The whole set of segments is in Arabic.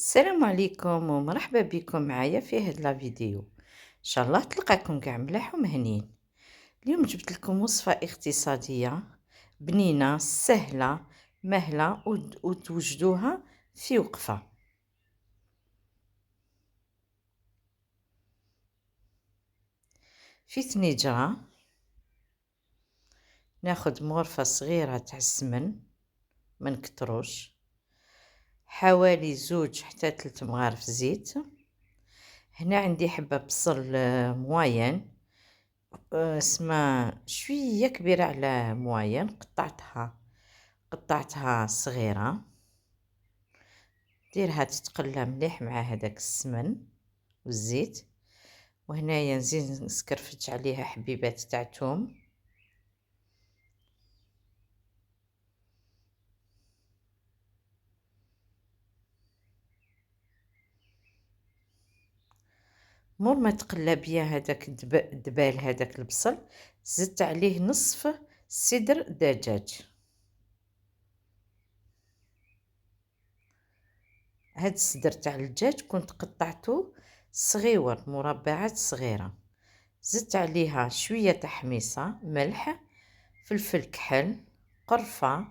السلام عليكم ومرحبا بكم معايا في هاد لا فيديو. ان شاء الله تلقاكم كاع ملاح ومهنيين. اليوم جبت لكم وصفة اقتصادية بنينة سهلة مهلة وتوجدوها في وقفة. في تنيجرة ناخد مغرفة صغيرة تاع السمن، ما نكتروش، حوالي 2 حتى 3 مغارف زيت. هنا عندي حبة بصل مواين، اسمها شوية كبيرة على مواين، قطعتها صغيرة، ديرها تتقلى مليح مع هداك السمن والزيت. وهنايا نزيد نسكرفج عليها حبيبات تاع توم، مور ما تقلى بيا هداك الدبال هداك البصل، زدت عليه نصف صدر دجاج. هاد الصدر تاع الدجاج كنت قطعته صغيور مربعات صغيرة، زدت عليها شوية تحميصة، ملح، فلفل كحل، قرفة،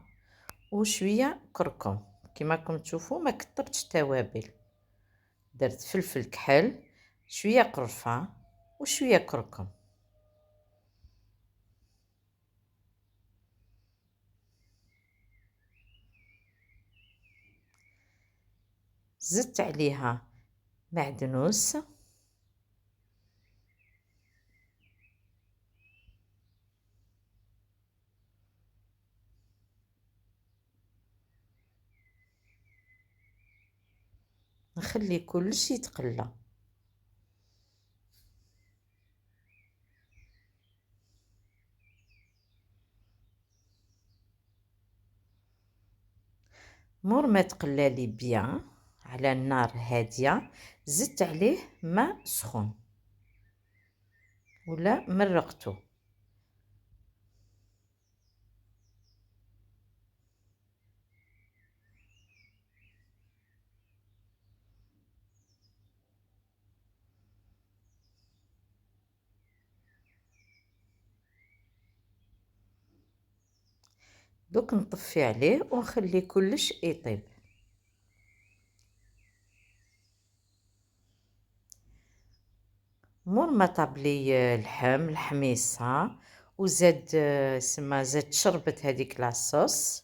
وشوية كركم. كما راكم تشوفوا ما كترتش توابل، درت فلفل كحل، شوية قرفة، وشوية كركم. زدت عليها معدنوس، نخلي كلشي يتقلى. مور ما تقلى لي بيان على النار هاديه، زدت عليه ماء سخون ولا مرقته. دوك نطفي عليه ونخلي كلش يطيب. مور ما طابلي اللحم الحميصه وزاد سما زاد شربت هذيك لاصوص،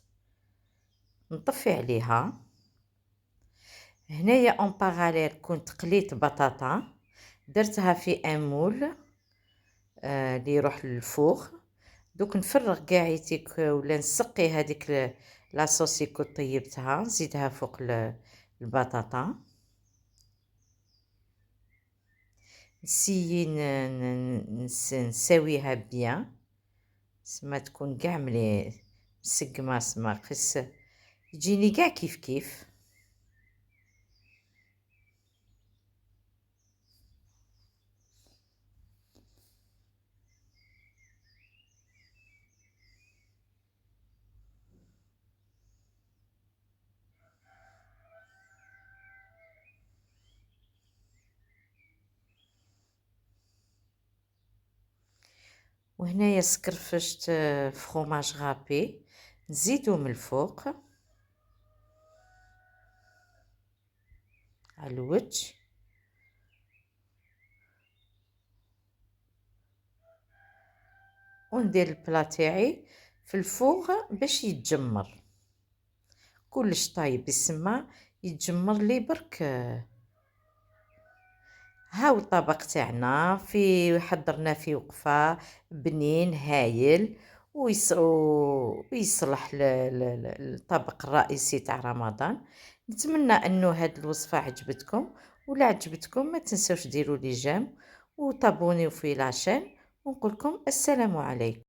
نطفي عليها. هنايا اون باراليل كنت قليت بطاطا، درتها في ان مول اللي يروح للفوغ. دوك نفرغ قاعيتك ولا نسقي هذيك لاصوصي كنت طيبتها، نزيدها فوق البطاطا. نسيي نساويها بيان، سما تكون كاع ملي مسقمه، سما قس يجيني كاع كيف كيف. وهنايا سكرفشت فخوماج غابي، نزيدو من الفوق على الوجه. وندير البلا تاعي في الفوغ باش يتجمر كلش طايب، يسمى يتجمر لي برك. هاو الطبق تاعنا في حضرنا في وقفة بنين هايل ويصلح الطبق الرئيسي تاع رمضان. نتمنى انه هاد الوصفة عجبتكم، ولا عجبتكم ما تنسوش ديروا لي جيم وطابونيو في لاشين، ونقولكم السلام عليكم.